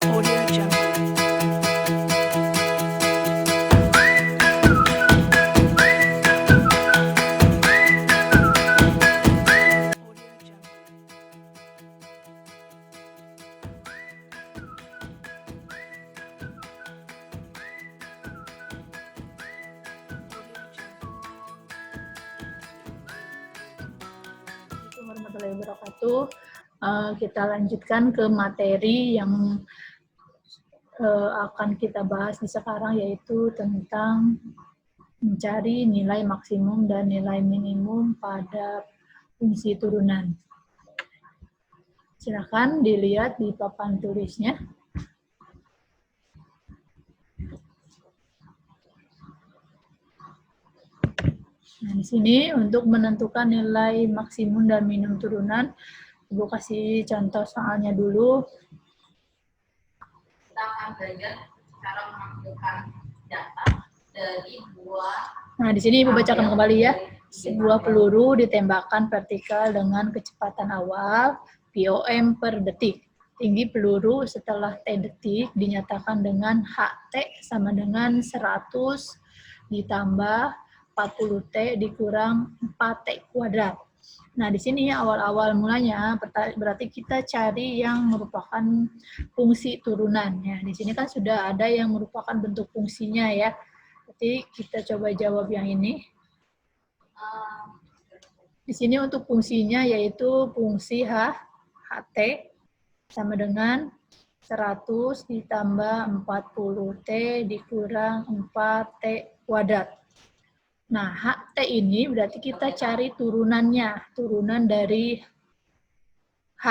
Audio Jungle. Audio Jungle. Assalamualaikum warahmatullahi wabarakatuh. Kita lanjutkan ke materi yang akan kita bahas di sekarang, yaitu tentang mencari nilai maksimum dan nilai minimum pada fungsi turunan. Silakan dilihat di papan tulisnya. Nah, di sini untuk menentukan nilai maksimum dan minimum turunan, Ibu kasih contoh soalnya dulu. Kita akan belajar cara mengambilkan data dari Nah, di sini Ibu bacakan kembali ya. Sebuah peluru ditembakkan vertikal dengan kecepatan awal VOM per detik. Tinggi peluru setelah T detik dinyatakan dengan HT sama dengan 100 ditambah 40T dikurang 4T kuadrat. Nah, di sini awal-awal mulanya berarti kita cari yang merupakan fungsi turunan. Ya, di sini kan sudah ada yang merupakan bentuk fungsinya ya. Jadi kita coba jawab yang ini. Di sini untuk fungsinya yaitu fungsi HT sama dengan 100 ditambah 40T dikurang 4T kuadrat. Nah, HT ini berarti kita cari turunannya, turunan dari H.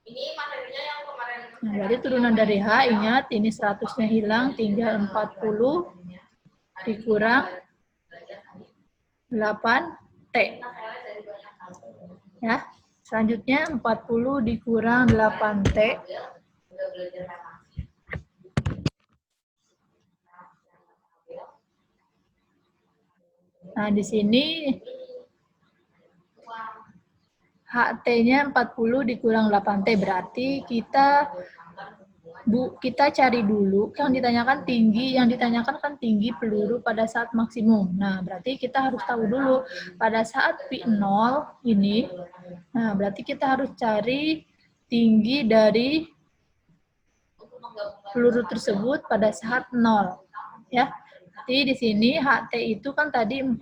Ini materinya yang kemarin. Nah, berarti turunan dari H, ingat ini 100-nya hilang, tinggal 40 dikurang 8T. Ya, selanjutnya 40 dikurang 8T. Nah, di sini HT-nya 40 dikurang 8T, berarti kita cari dulu yang ditanyakan kan tinggi peluru pada saat maksimum. Nah, berarti kita harus tahu dulu pada saat P0 ini, nah berarti kita harus cari tinggi dari peluru tersebut pada saat 0. Ya. Jadi di sini HT itu kan tadi 40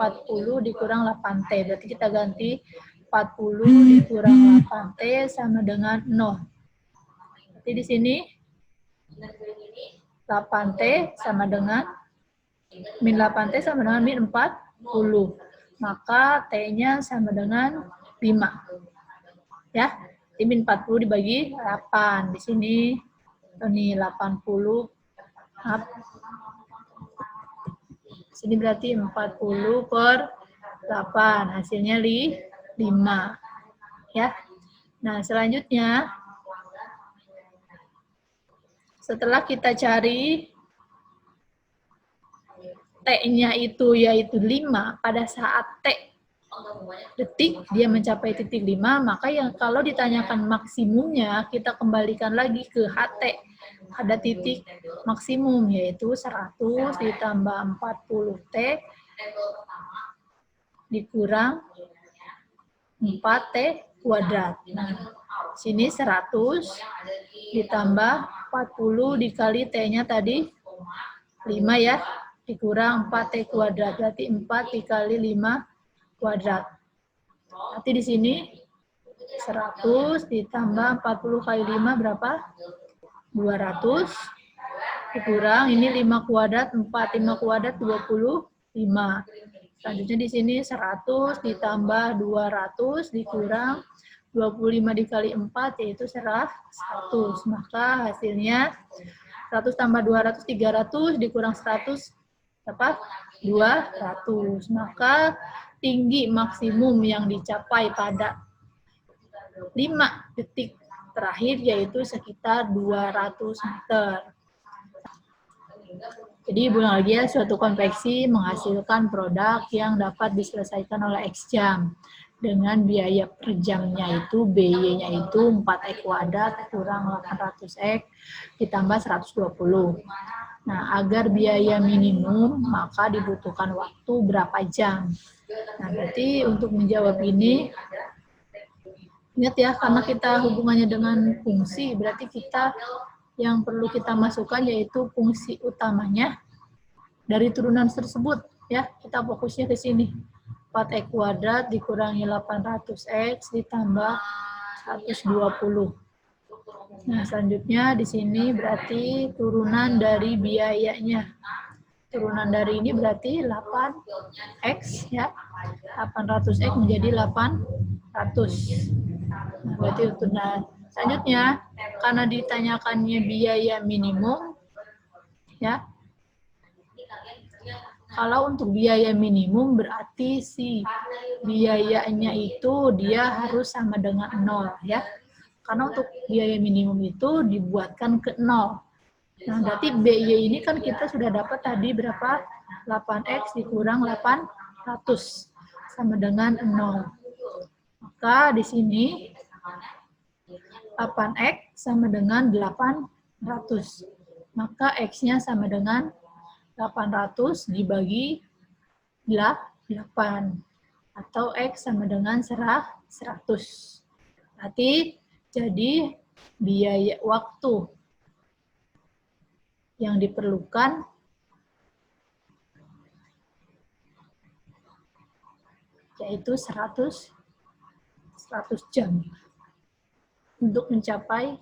dikurang 8T, berarti kita ganti 40 dikurang 8T sama dengan 0. Berarti di sini 8T sama dengan min 8T sama dengan min 40. Maka T-nya sama dengan 5. Ya, jadi min 40 dibagi 8. Di sini ini 80. Sini berarti 40 per 8. Hasilnya 5. Ya. Nah, selanjutnya setelah kita cari T-nya itu yaitu 5, pada saat T detik dia mencapai titik 5, maka yang kalau ditanyakan maksimumnya kita kembalikan lagi ke HT. Ada titik maksimum yaitu 100 ditambah 40T dikurang 4T kuadrat. Nah, sini 100 ditambah 40 dikali T-nya tadi 5 ya, dikurang 4T kuadrat, berarti 4 dikali 5 kuadrat. Nanti di sini 100 ditambah 40 kali 5 berapa? 200 dikurang ini 5 kuadrat, 5 kuadrat 25. Selanjutnya di sini 100 ditambah 200 dikurang 25 dikali 4 yaitu 100. Maka hasilnya 100 tambah 200 300 dikurang 100 apa? 200. Maka tinggi maksimum yang dicapai pada 5 detik terakhir yaitu sekitar 200 meter. Jadi ulang lagi ya, suatu konveksi menghasilkan produk yang dapat diselesaikan oleh X jam. dengan biaya per jamnya itu BY-nya itu 4 X kuadrat kurang 800 X ditambah 120. Nah, agar biaya minimum maka dibutuhkan waktu berapa jam. Nah, berarti untuk menjawab ini, ingat ya, karena kita hubungannya dengan fungsi, berarti kita yang perlu kita masukkan yaitu fungsi utamanya dari turunan tersebut. Ya, kita fokusnya ke sini. 4X kuadrat dikurangi 800X ditambah 120. Nah, selanjutnya di sini berarti turunan dari biayanya. Turunan dari ini berarti 8X ya. 800X menjadi 800. Nah, berarti untuk selanjutnya karena ditanyakannya biaya minimum ya. Kalau untuk biaya minimum berarti si biayanya itu dia harus sama dengan 0 ya. Karena untuk biaya minimum itu dibuatkan ke 0. Nah, berarti BY ini kan kita sudah dapat tadi berapa? 8X dikurang 800 sama dengan 0. Maka di sini 8X sama dengan 800. Maka X-nya sama dengan 800 dibagi 8. Atau X sama dengan 100. Berarti jadi biaya waktu yang diperlukan yaitu 100 jam untuk mencapai